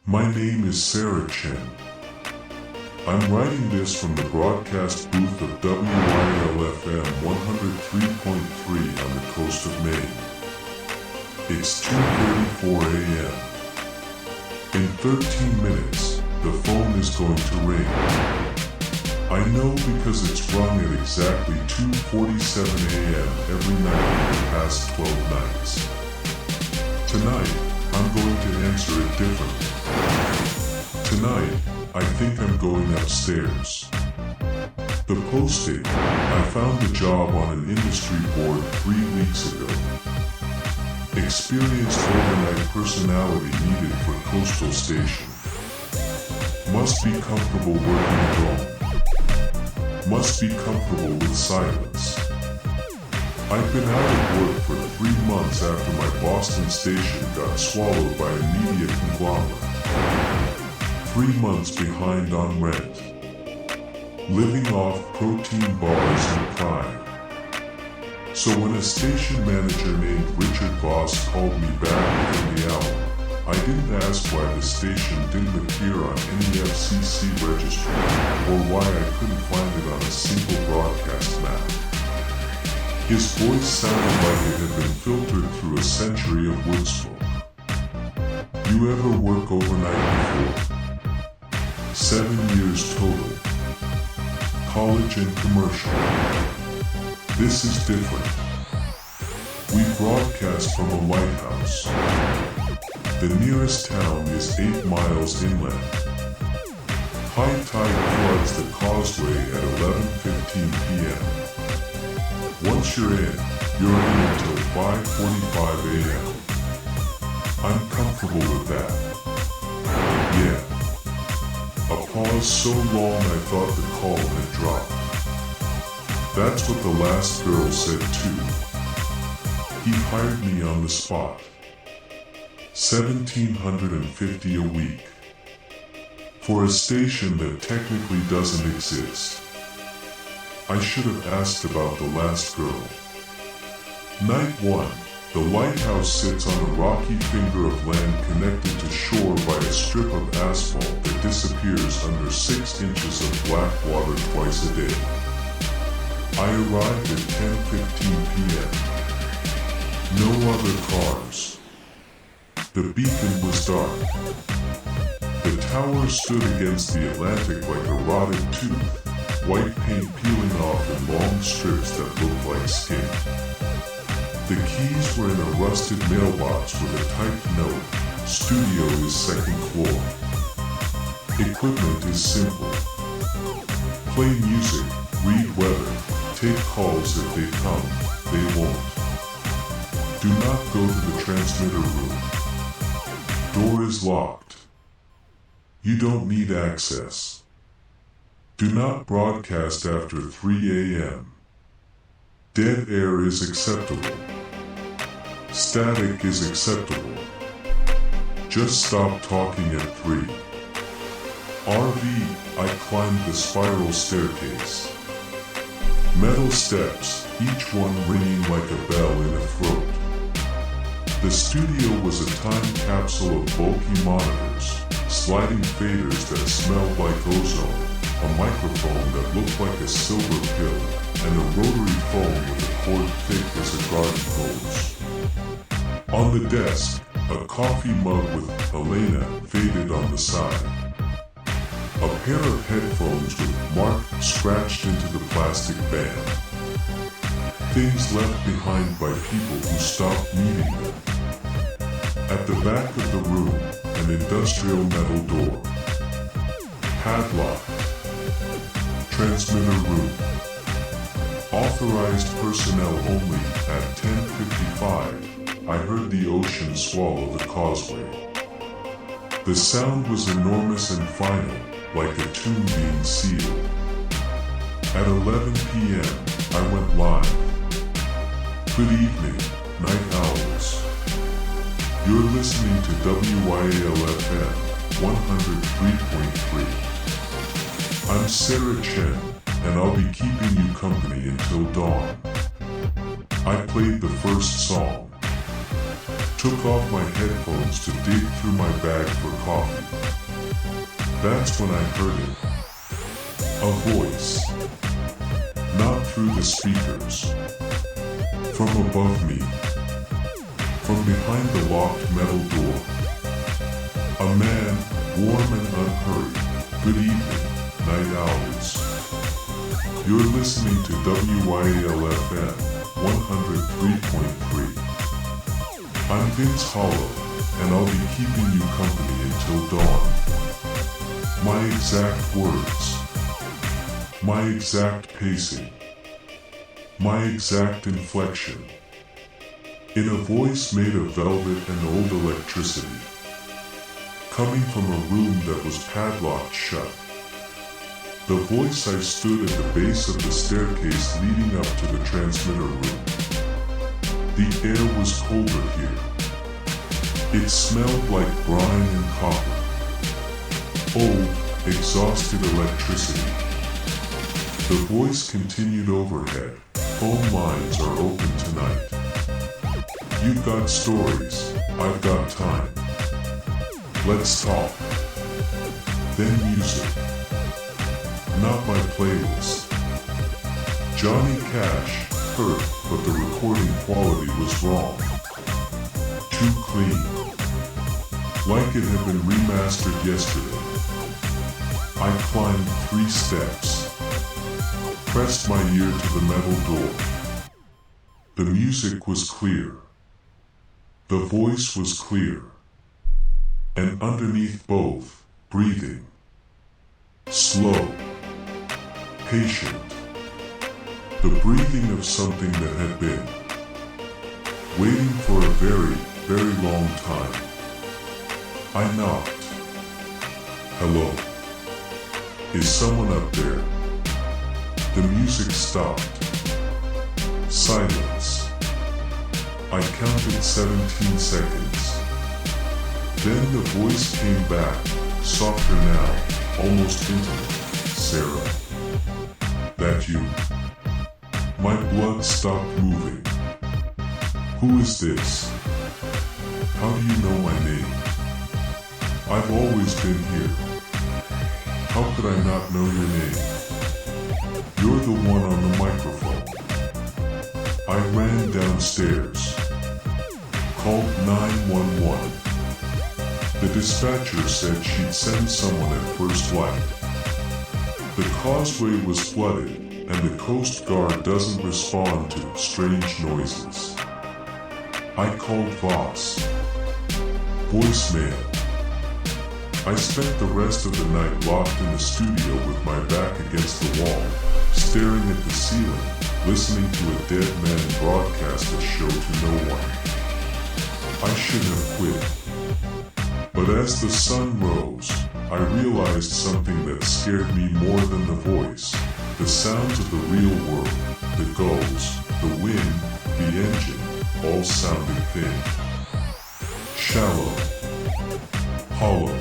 My name is Sarah Chen. I'm writing this from the broadcast booth of WYL-FM 103.3 on the coast of Maine. It's 2:34 a.m. In 13 minutes, the phone is going to ring. I know because it's rung at exactly 2:47 a.m. every night for the past 12 nights. Tonight, I'm going to answer it differently. Tonight, I think I'm going upstairs. The posting, I found a job on an industry board 3 weeks ago. Experienced overnight personality needed for coastal station. Must be comfortable working alone. Must be comfortable with silence. I've been out of work for 3 months after my Boston station got swallowed by a media conglomerate. 3 months behind on rent. Living off protein bars and prime. So when a station manager named Richard Voss called me back within the hour, I didn't ask why the station didn't appear on any FCC registry, or why I couldn't find it on a single broadcast map. His voice sounded like it had been filtered through a century of wood smoke. You ever work overnight before? 7 years total. College and commercial. This is different. We broadcast from a lighthouse. The nearest town is 8 miles inland. High tide floods the causeway at 11:15 p.m. Once you're in until 5:45 a.m. I'm comfortable with that. Yeah. A pause so long I thought the call had dropped. That's what the last girl said too. He hired me on the spot. $1,750 a week. For a station that technically doesn't exist. I should have asked about the last girl. Night 1. The lighthouse sits on a rocky finger of land connected to shore by a strip of asphalt that disappears under 6 inches of black water twice a day. I arrived at 10:15 p.m. No other cars. The beacon was dark. The tower stood against the Atlantic like a rotted tooth, white paint peeling off in long strips that looked like skin. The keys were in a rusted mailbox with a typed note, "Studio is 2nd floor." Equipment is simple. Play music, read weather, take calls if they come, they won't. Do not go to the transmitter room. Door is locked. You don't need access. Do not broadcast after 3 a.m. Dead air is acceptable. Static is acceptable. Just stop talking at 3. RV, I climbed the spiral staircase. Metal steps, each one ringing like a bell in a throat. The studio was a time capsule of bulky monitors, sliding faders that smelled like ozone, a microphone that looked like a silver pill, and a rotary phone with a cord thick as a garden hose. On the desk, a coffee mug with Elena faded on the side. A pair of headphones with Mark scratched into the plastic band. Things left behind by people who stopped needing them. At the back of the room, an industrial metal door. Padlock. Transmitter room. Authorized personnel only. At 10:55, I heard the ocean swallow the causeway. The sound was enormous and final, like a tune being sealed. At 11 p.m., I went live. Good evening, night owls. You're listening to WYL-FM 103.3. I'm Sarah Chen, and I'll be keeping you company until dawn. I played the first song. took off my headphones to dig through my bag for coffee. That's when I heard it. A voice. Not through the speakers. From above me. From behind the locked metal door. A man, warm and unhurried. Good evening, night owls. You're listening to WYAL-FM 103.3. I'm Vince Hollow, and I'll be keeping you company until dawn. My exact words. My exact pacing. My exact inflection. In a voice made of velvet and old electricity. Coming from a room that was padlocked shut. The voice I stood at the base of the staircase leading up to the transmitter room. The air was colder here. It smelled like brine and copper. Old, exhausted electricity. The voice continued overhead. Phone lines are open tonight. You've got stories, I've got time. Let's talk. Then music. Not my playlist. Johnny Cash, hurt, but the recording quality was wrong. Too clean. Like it had been remastered yesterday. I climbed 3 steps. Pressed my ear to the metal door. The music was clear. The voice was clear. And underneath both, breathing. Slow. Patient. The breathing of something that had been. Waiting for a very, very long time. I knocked. Hello. Is someone up there? The music stopped. Silence. I counted 17 seconds. Then the voice came back, softer now, almost intimate. Sarah. That you? My blood stopped moving. Who is this? How do you know my name? I've always been here. How could I not know your name? You're the one on the microphone. I ran downstairs. Called 911. The dispatcher said she'd send someone at first light. The causeway was flooded, and the Coast Guard doesn't respond to strange noises. I called Voss. Voicemail. I spent the rest of the night locked in the studio with my back against the wall, staring at the ceiling, listening to a dead man broadcast a show to no one. I should have quit. But as the sun rose, I realized something that scared me more than the voice. The sounds of the real world, the gulls, the wind, the engine, all sounded thin. Shallow. Hollow.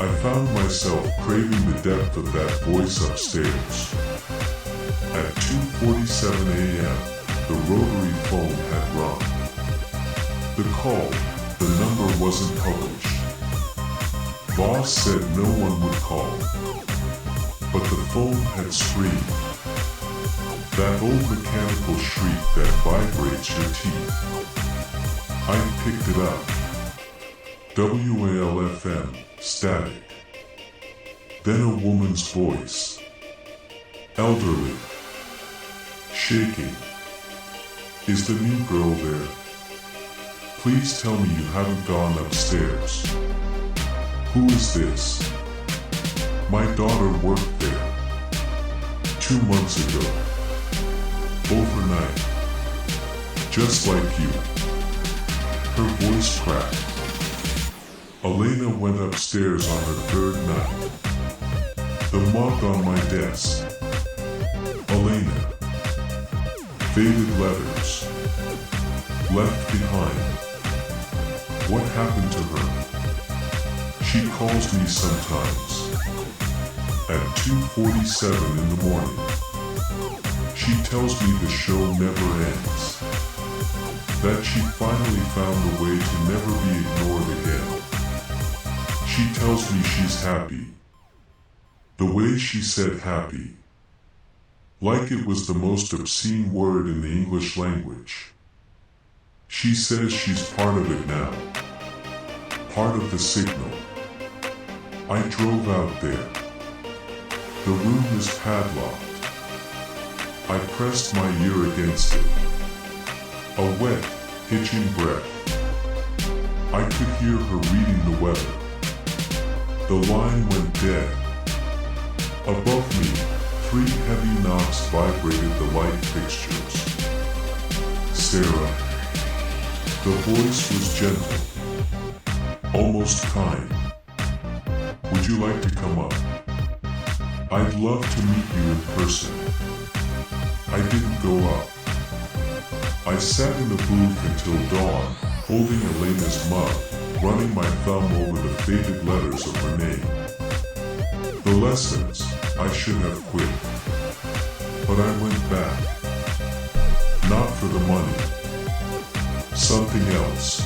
I found myself craving the depth of that voice upstairs. At 2:47 a.m., the rotary phone had rung. The call, the number wasn't published. Boss said no one would call. But the phone had screamed. That old mechanical shriek that vibrates your teeth. I picked it up. WAL-FM, static. Then a woman's voice. Elderly. Shaking. Is the new girl there? Please tell me you haven't gone upstairs. Who is this? My daughter worked there. 2 months ago. Overnight. Just like you. Her voice cracked. Elena went upstairs on her 3rd night. The mug on my desk. Elena. Faded letters. Left behind. What happened to her? She calls me sometimes. At 2:47 in the morning. She tells me the show never ends. that she finally found a way to never be ignored again. She tells me she's happy. The way she said happy, like it was the most obscene word in the English language. She says she's part of it now, part of the signal. I drove out there. The room is padlocked. I pressed my ear against it. A wet, hitching breath. I could hear her reading the weather. The line went dead. Above me, 3 heavy knocks vibrated the light fixtures. Sarah. The voice was gentle, almost kind. Would you like to come up? I'd love to meet you in person. I didn't go up. I sat in the booth until dawn, holding Elena's mug, running my thumb over the faded letters of her name. The lessons, I should have quit. But I went back. Not for the money. Something else.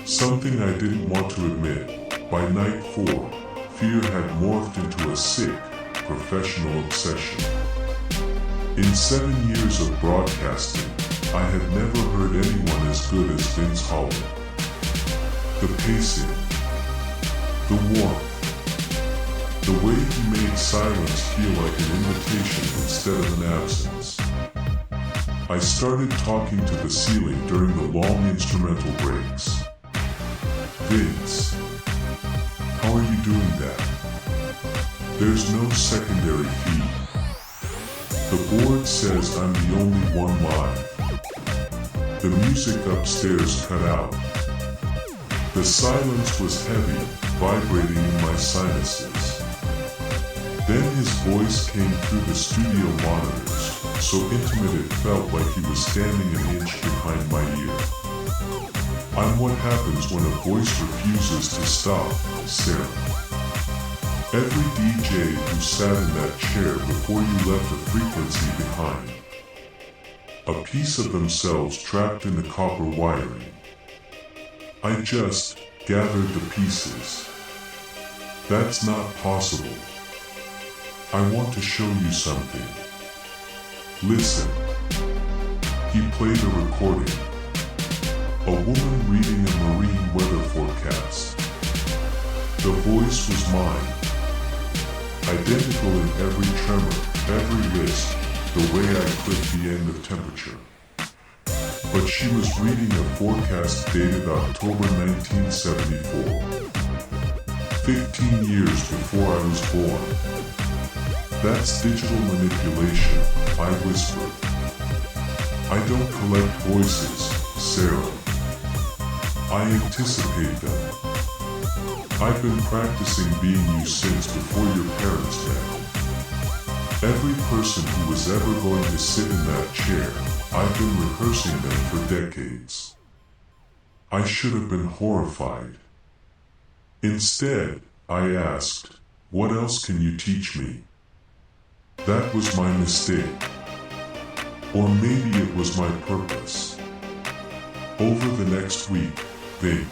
Something I didn't want to admit. By night 4, fear had morphed into a sick, professional obsession. In 7 years of broadcasting, I had never heard anyone as good as Vince Holland. The pacing, the warmth, the way he made silence feel like an invitation instead of an absence. I started talking to the ceiling during the long instrumental breaks. Vince, how are you doing that? There's no secondary feed. The board says I'm the only one live. The music upstairs cut out. The silence was heavy, vibrating in my sinuses. Then his voice came through the studio monitors, so intimate it felt like he was standing an inch behind my ear. I'm what happens when a voice refuses to stop, Sarah. Every DJ who sat in that chair before you left a frequency behind. A piece of themselves trapped in the copper wiring. I just gathered the pieces. That's not possible. I want to show you something. Listen. He played a recording. A woman reading a marine weather forecast. The voice was mine. Identical in every tremor, every lisp, the way I clicked the end of temperature. But she was reading a forecast dated October 1974. 15 years before I was born. That's digital manipulation, I whispered. I don't collect voices, Sarah. I anticipate them. I've been practicing being you since before your parents met. Every person who was ever going to sit in that chair, I've been rehearsing them for decades. I should have been horrified. Instead, I asked, what else can you teach me? That was my mistake. Or maybe it was my purpose. Over the next week, think.